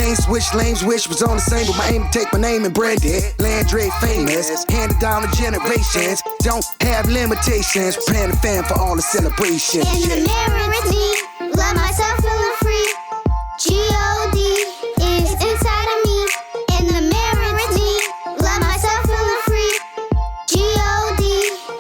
ain't switched lanes, wish was on the same, but my aim to take my name and brand it. Landry famous, handed down to generations. Don't have limitations, preparing the fan for all the celebrations. In the mirror with me, love myself, feeling free. G-O-D is inside of me. In the mirror with me, love myself, feeling free. G-O-D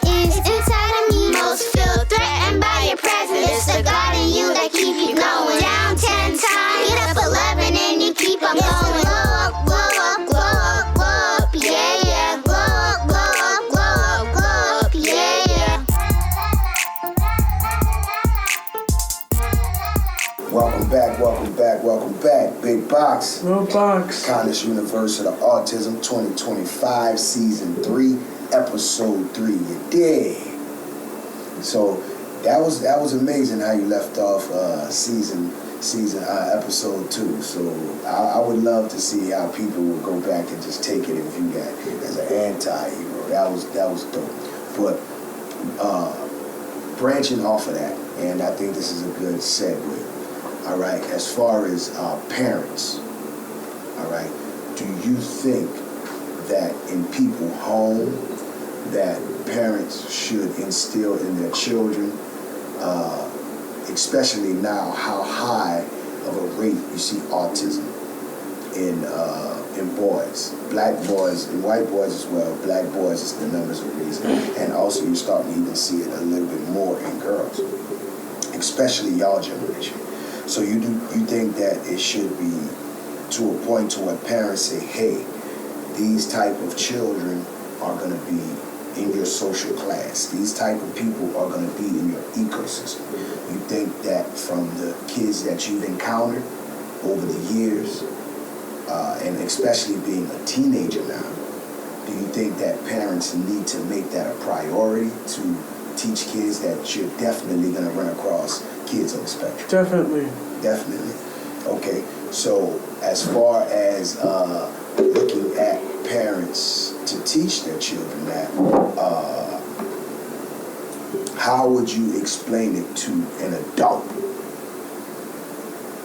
is inside of me. Most feel threatened by your presence. It's the God in you that keep you going. Down 10 times, get up 11 and you keep on going. Glow up, glow up, glow up, glow up, yeah, yeah. Glow up, glow up, glow up, glow up, yeah, yeah. Welcome back. Big Boxx. Lil Boxx. Connis University of Autism 2025, Season 3, Episode 3. You dig? So that was amazing how you left off Episode 2. So I would love to see how people would go back and just take it and view that as an anti-hero. That was dope. But branching off of that, and I think this is a good segue. All right, as far as parents, all right, do you think that in people's home that parents should instill in their children, especially now how high of a rate you see autism in boys, black boys and white boys as well. Black boys is the numbers are raising, and also you're starting to even see it a little bit more in girls, especially y'all generation. So you think that it should be to a point to where parents say, hey, these type of children are going to be in your social class. These type of people are going to be in your ecosystem. You think that from the kids that you've encountered over the years, and especially being a teenager now, do you think that parents need to make that a priority to teach kids that you're definitely going to run across kids on the spectrum? Definitely. Okay, so as far as looking at parents to teach their children that, how would you explain it to an adult?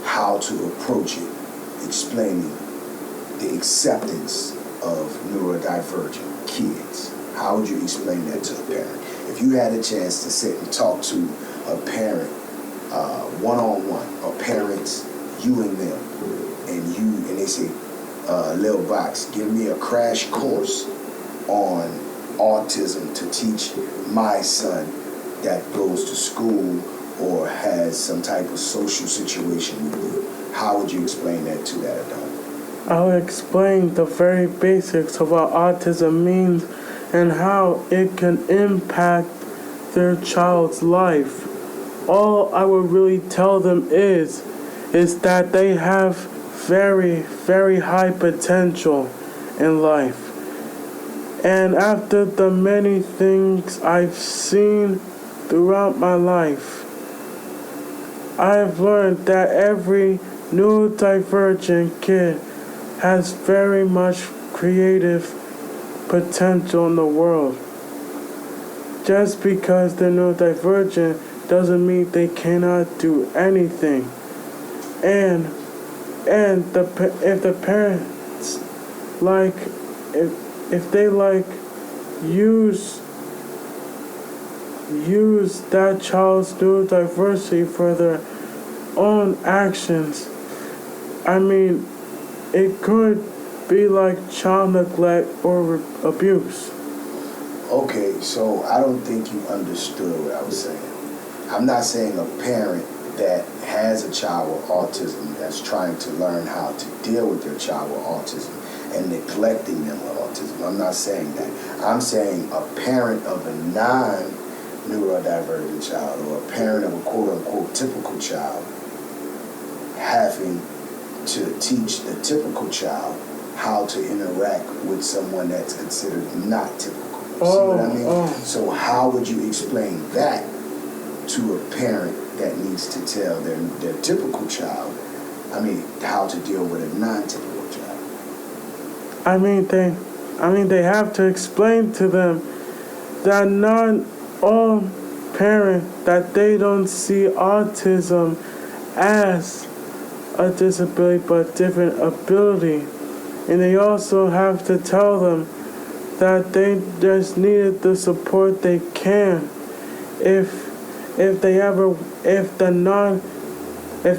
How to approach it, explaining the acceptance of neurodivergent kids? How would you explain that to a parent? If you had a chance to sit and talk to a parent one-on-one, or parents, you and them, and they say, Lil Boxx, give me a crash course on autism to teach my son that goes to school or has some type of social situation with you. How would you explain that to that adult? I'll explain the very basics of what autism means and how it can impact their child's life. All I would really tell them is that they have very, very high potential in life. And after the many things I've seen throughout my life, I've learned that every neurodivergent kid has very much creative potential in the world. Just because they're neurodivergent doesn't mean they cannot do anything. And if the parents if they use that child's neurodiversity for their own actions, I mean, it could be like child neglect or abuse. Okay, so I don't think you understood what I was saying. I'm not saying a parent that has a child with autism that's trying to learn how to deal with their child with autism and neglecting them with autism. I'm not saying that. I'm saying a parent of a non-neurodivergent child or a parent of a quote-unquote typical child having to teach the typical child how to interact with someone that's considered not typical. See what I mean? So how would you explain that to a parent that needs to tell their typical child, how to deal with a non-typical child? They have to explain to them that not all parents, that they don't see autism as a disability but different ability. And they also have to tell them that they just needed the support they can. If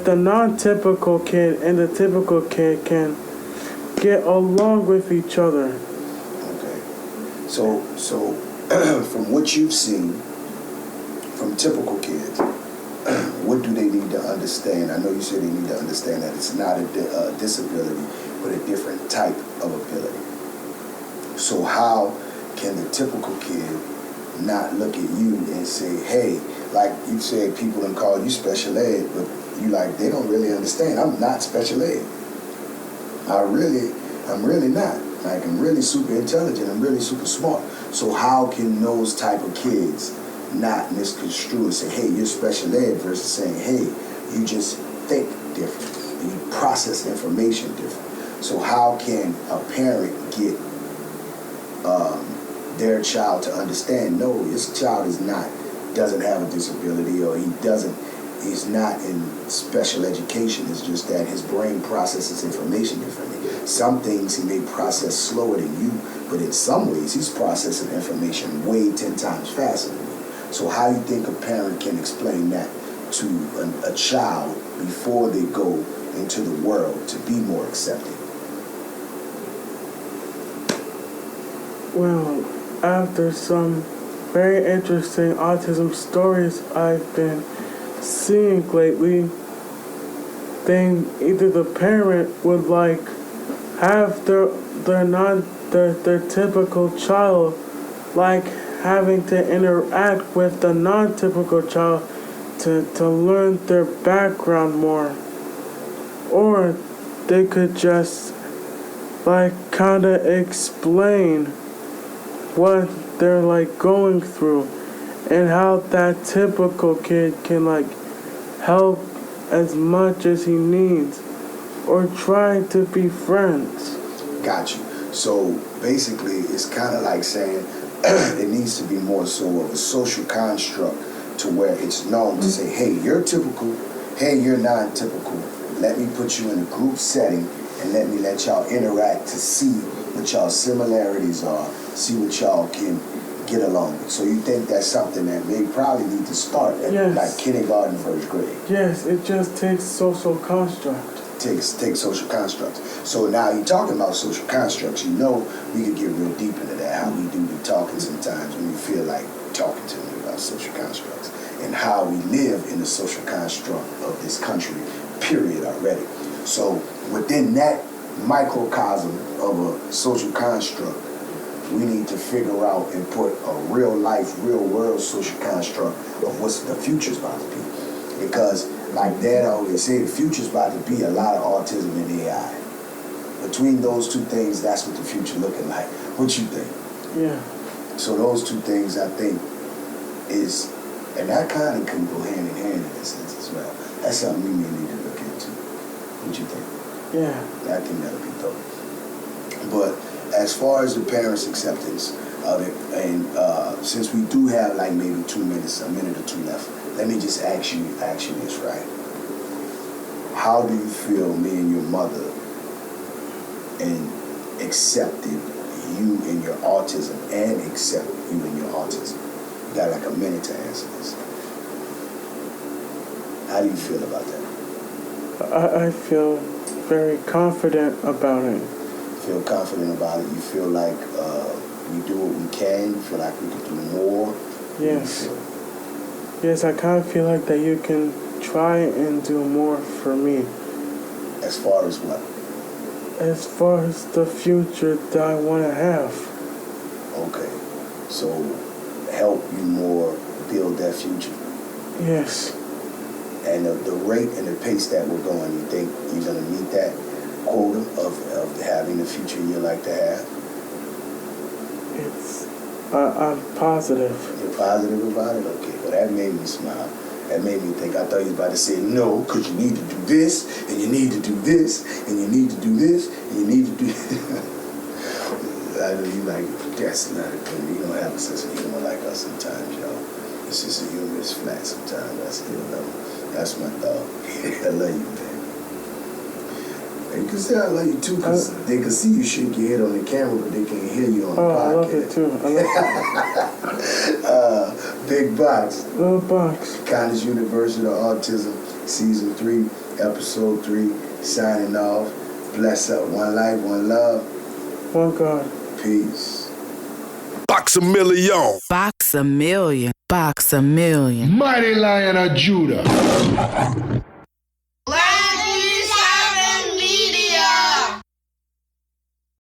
the non-typical kid and the typical kid can get along with each other. Okay. So from what you've seen from typical kids, what do they need to understand? I know you said they need to understand that it's not a disability, but a different type of ability. So how can the typical kid not look at you and say, hey, like you said, people don't call you special ed, but you like, they don't really understand. I'm not special ed. I'm really not. Like, I'm really super intelligent. I'm really super smart. So how can those type of kids not misconstrue and say, hey, you're special ed, versus saying, hey, you just think different. You process information different. So how can a parent get their child to understand, no, this child doesn't have a disability, or he's not in special education. It's just that his brain processes information differently. Some things he may process slower than you, but in some ways he's processing information way 10 times faster than you. So how you think a parent can explain that to a child before they go into the world to be more accepting? Well, after some very interesting autism stories I've been seeing lately, then either the parent would like have their typical child like having to interact with the non-typical child to learn their background more, or they could just like kind of explain what they're like going through and how that typical kid can like help as much as he needs, or try to be friends. Got you. So basically it's kind of like saying it needs to be more so of a social construct to where it's known to say, hey, you're typical, hey, you're non-typical. Let me put you in a group setting and let y'all interact to see what y'all similarities are, see what y'all can get along with. So you think that's something that may probably need to start at like kindergarten, first grade? Yes, it just takes social construct. Takes social constructs. So now you're talking about social constructs. You know we could get real deep into that, how we do be talking sometimes when we feel like talking to them about social constructs and how we live in the social construct of this country, period, already. So within that microcosm of a social construct, we need to figure out and put a real life, real world social construct of what's the future's about to be. Because like Dad always say, the future's about to be a lot of autism and AI. Between those two things, that's what the future looking like. What you think? Yeah. So those two things, I think, is, and that kind of can go hand in hand in a sense as well. That's something we may need to look into. What you think? Yeah. I think that'll be dope. But as far as the parents' acceptance of it, and since we do have like maybe 2 minutes, a minute or two left, let me just ask you this, right? How do you feel me and your mother and accepted you and your autism and accept you and your autism? You got like a minute to answer this. How do you feel about that? I feel very confident about it. Feel confident about it? You feel like we do what we can? You feel like we could do more? Yes. Yes, I kind of feel like that you can try and do more for me. As far as what? As far as the future that I want to have. Okay. So help you more build that future. Yes. And the rate and the pace that we're going, you think you're going to meet that quota of having the future you like to have? I'm positive. You're positive about it? Okay, well that made me smile. That made me think. I thought you was about to say no, because you need to do this, and you need to do this, and you need to do this, and you need to do I know you like, that's not a good, you don't have a sense of humor like us sometimes, y'all. Your sense of humor is flat sometimes. I still love it. That's my dog. I love you, man. You can say I love you too, because they can see you shake your head on the camera, but they can't hear you on the podcast. I love it too. I love it. Big Boxx. Lil Boxx. Connis University of Autism, Season 3, Episode 3, signing off. Bless up. One life, one love. One God. Peace. Boxx-A-Million. Boxx-A-Million. Boxx-A-Million. Mighty Lion of Judah.